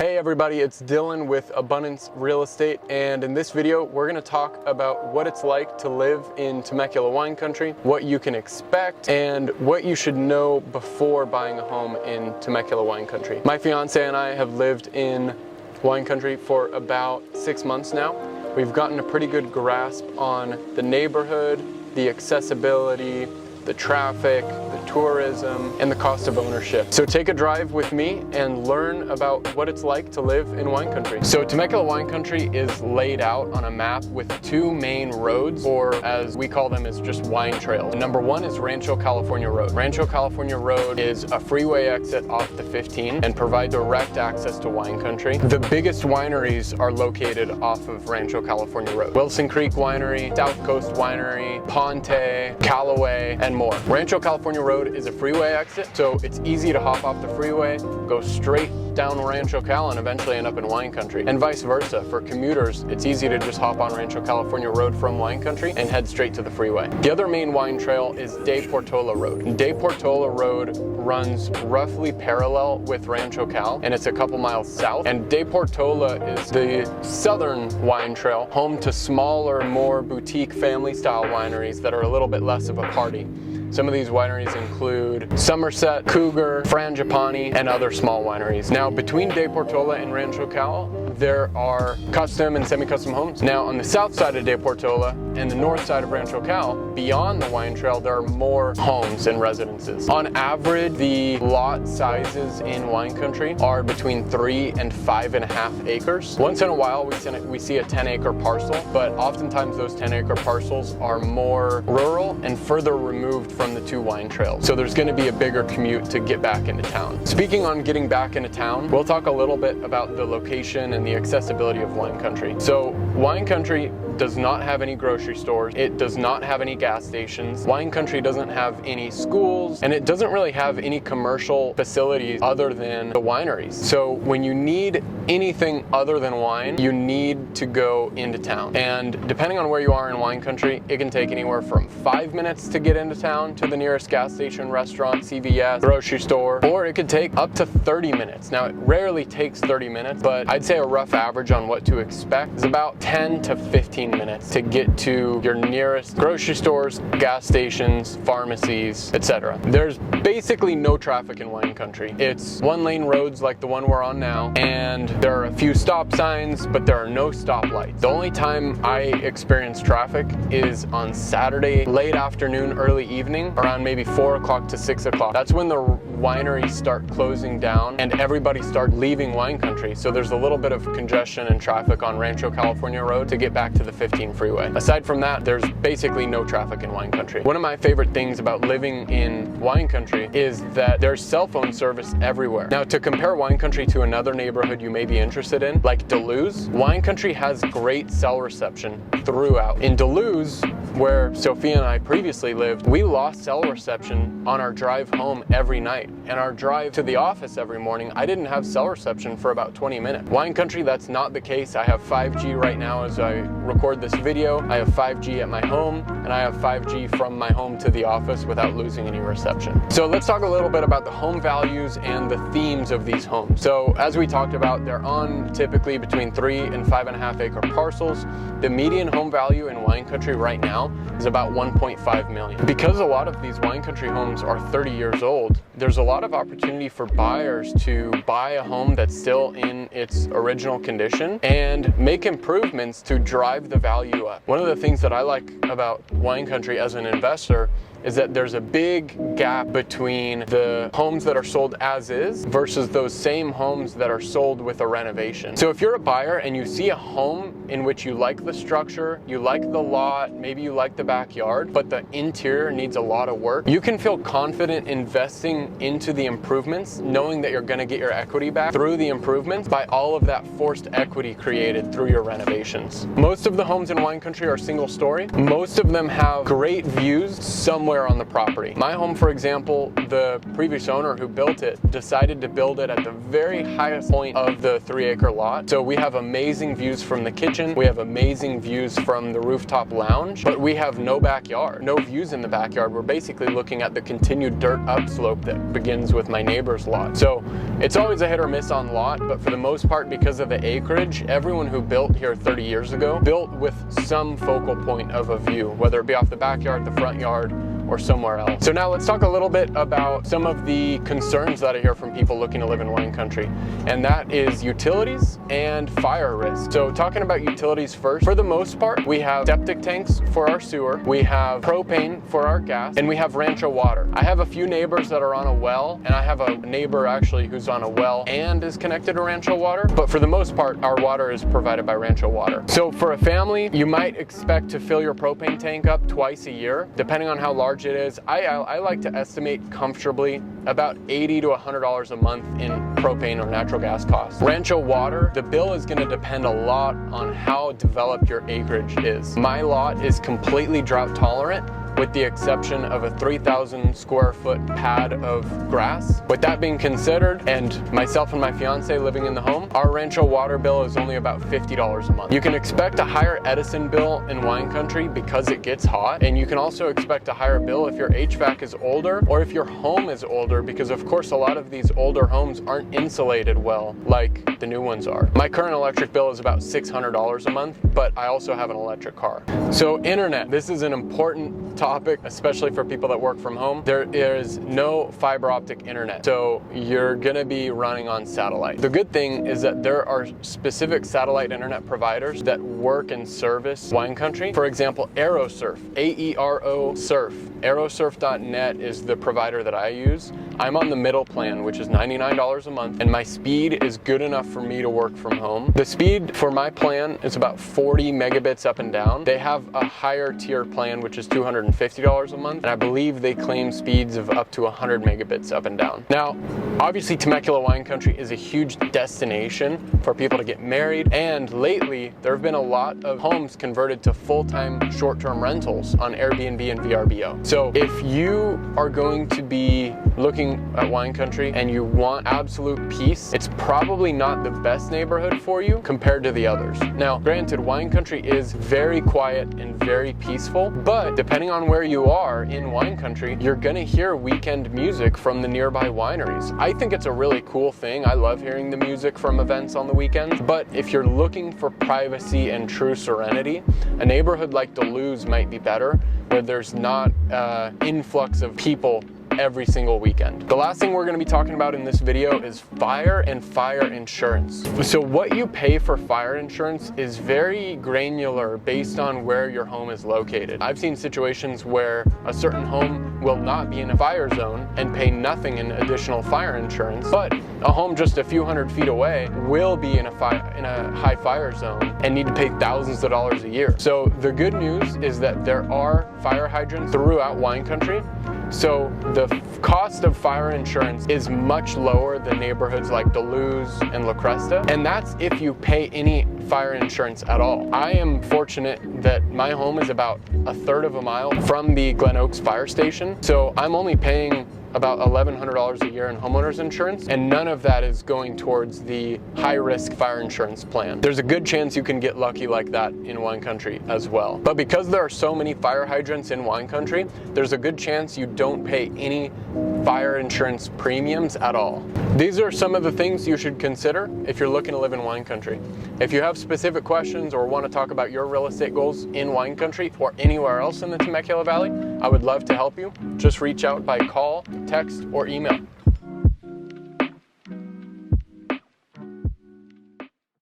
Hey everybody, it's Dillon with Abundance Real Estate, and in this video we're going to talk about what it's like to live in Temecula wine country, what you can expect, and what you should know before buying a home in Temecula wine country. My fiance and I have lived in wine country for about 6 months now. We've gotten a pretty good grasp on the neighborhood, the accessibility, the traffic, the tourism, and the cost of ownership. So take a drive with me and learn about what it's like to live in wine country. So Temecula wine country is laid out on a map with two main roads, or as we call them, is just wine trails. Number one is Rancho, California Road. Rancho, California Road is a freeway exit off the 15 and provide direct access to wine country. The biggest wineries are located off of Rancho, California Road. Wilson Creek Winery, South Coast Winery, Ponte, Callaway, and more. Rancho, California Road is a freeway exit, so it's easy to hop off the freeway, go straight down Rancho Cal, and eventually end up in wine country. And vice versa. For commuters, it's easy to just hop on Rancho, California Road from wine country and head straight to the freeway. The other main wine trail is De Portola Road. De Portola Road runs roughly parallel with Rancho Cal, and it's a couple miles south. And De Portola is the southern wine trail, home to smaller, more boutique family-style wineries that are a little bit less of a party. Some of these wineries include Somerset, Cougar, Frangipani, and other small wineries. Now, between De Portola and Rancho Cal, there are custom and semi-custom homes. Now, on the south side of De Portola and the north side of Rancho Cal, beyond the wine trail, there are more homes and residences. On average, the lot sizes in wine country are between 3 and 5.5 acres. Once in a while, we see a 10-acre parcel, but oftentimes those 10-acre parcels are more rural and further removed from the two wine trails. So there's going to be a bigger commute to get back into town. Speaking on getting back into town, we'll talk a little bit about the location and the accessibility of wine country. So wine country does not have any grocery stores. It does not have any gas stations. Wine country doesn't have any schools, and it doesn't really have any commercial facilities other than the wineries. So when you need anything other than wine, you need to go into town. And depending on where you are in wine country, it can take anywhere from 5 minutes to get into town to the nearest gas station, restaurant, CVS, grocery store, or it could take up to 30 minutes. Now, it rarely takes 30 minutes, but I'd say a rough average on what to expect is about 10 to 15 minutes to get to your nearest grocery stores, gas stations, pharmacies, etc. There's basically no traffic in wine country. It's one-lane roads like the one we're on now, and there are a few stop signs, but there are no stoplights. The only time I experience traffic is on Saturday, late afternoon, early evening, around maybe 4 o'clock to 6 o'clock. That's when the wineries start closing down and everybody starts leaving wine country. So there's a little bit of congestion and traffic on Rancho, California Road to get back to the 15 freeway. Aside from that, there's basically no traffic in wine country. One of my favorite things about living in wine country is that there's cell phone service everywhere. Now, to compare wine country to another neighborhood you may be interested in, like Duluth, wine country has great cell reception throughout. In Duluth, where Sophia and I previously lived, we lost cell reception on our drive home every night. And our drive to the office every morning, I didn't have cell reception for about 20 minutes. Wine country, that's not the case. I have 5G right now as I record this video. I have 5G at my home, and I have 5G from my home to the office without losing any reception. So let's talk a little bit about the home values and the themes of these homes. So as we talked about, they're on typically between 3 and 5.5 acre parcels. The median home value in wine country right now is about 1.5 million. Because a lot of these wine country homes are 30 years old, there's a lot of opportunity for buyers to buy a home that's still in its original condition and make improvements to drive the value up. One of the things that I like about wine country as an investor is that there's a big gap between the homes that are sold as is versus those same homes that are sold with a renovation. So if you're a buyer and you see a home in which you like the structure, you like the lot, maybe you like the backyard, but the interior needs a lot of work, you can feel confident investing into the improvements, knowing that you're gonna get your equity back through the improvements by all of that forced equity created through your renovations. Most of the homes in wine country are single story. Most of them have great views, somewhat somewhere on the property. My home, for example, the previous owner who built it decided to build it at the very highest point of the 3-acre lot. So we have amazing views from the kitchen, we have amazing views from the rooftop lounge, but we have no backyard, no views in the backyard. We're basically looking at the continued dirt upslope that begins with my neighbor's lot. So it's always a hit or miss on lot, but for the most part, because of the acreage, everyone who built here 30 years ago built with some focal point of a view, whether it be off the backyard, the front yard, or somewhere else. So now let's talk a little bit about some of the concerns that I hear from people looking to live in wine country, and that is utilities and fire risk. So talking about utilities first, for the most part, we have septic tanks for our sewer, we have propane for our gas, and we have Rancho water. I have a few neighbors that are on a well, and I have a neighbor actually who's on a well and is connected to Rancho water, but for the most part, our water is provided by Rancho water. So for a family, you might expect to fill your propane tank up twice a year, depending on how large it is. I like to estimate comfortably about $80 to $100 a month in propane or natural gas costs. Rancho water, the bill is going to depend a lot on how developed your acreage is. My lot is completely drought tolerant, with the exception of a 3,000 square foot pad of grass. With that being considered, and myself and my fiance living in the home, our Rancho water bill is only about $50 a month. You can expect a higher Edison bill in wine country because it gets hot, and you can also expect a higher bill if your HVAC is older or if your home is older, because of course a lot of these older homes aren't insulated well like the new ones are. My current electric bill is about $600 a month, but I also have an electric car. So internet, this is an important topic, especially for people that work from home. There is no fiber optic internet, so you're gonna be running on satellite. The good thing is that there are specific satellite internet providers that work and service wine country. For example, AeroSurf, A-E-R-O Surf. AeroSurf.net is the provider that I use. I'm on the middle plan, which is $99 a month, and my speed is good enough for me to work from home. The speed for my plan is about 40 megabits up and down. They have a higher tier plan, which is $250 a month, and I believe they claim speeds of up to 100 megabits up and down. Now, obviously Temecula wine country is a huge destination for people to get married, and lately there have been a lot of homes converted to full-time short-term rentals on Airbnb and VRBO. So if you are going to be looking at wine country and you want absolute peace, it's probably not the best neighborhood for you compared to the others. Now, granted, wine country is very quiet and very peaceful, but depending on where you are in wine country, you're gonna hear weekend music from the nearby wineries. I think it's a really cool thing. I love hearing the music from events on the weekends, but if you're looking for privacy and true serenity, a neighborhood like Dillon might be better, where there's not influx of people every single weekend. The last thing we're going to be talking about in this video is fire and fire insurance. So what you pay for fire insurance is very granular based on where your home is located. I've seen situations where a certain home will not be in a fire zone and pay nothing in additional fire insurance, but a home just a few hundred feet away will be in a high fire zone and need to pay thousands of dollars a year. So the good news is that there are fire hydrants throughout wine country. So the cost of fire insurance is much lower than neighborhoods like Dillon and La Cresta, and that's if you pay any fire insurance at all. I am fortunate that my home is about a third of a mile from the Glen Oaks fire station, so I'm only paying about $1,100 a year in homeowners insurance, and none of that is going towards the high-risk fire insurance plan. There's a good chance you can get lucky like that in wine country as well. But because there are so many fire hydrants in wine country, there's a good chance you don't pay any fire insurance premiums at all. These are some of the things you should consider if you're looking to live in wine country. If you have specific questions or want to talk about your real estate goals in wine country or anywhere else in the Temecula Valley, I would love to help you. Just reach out by call, text, or email.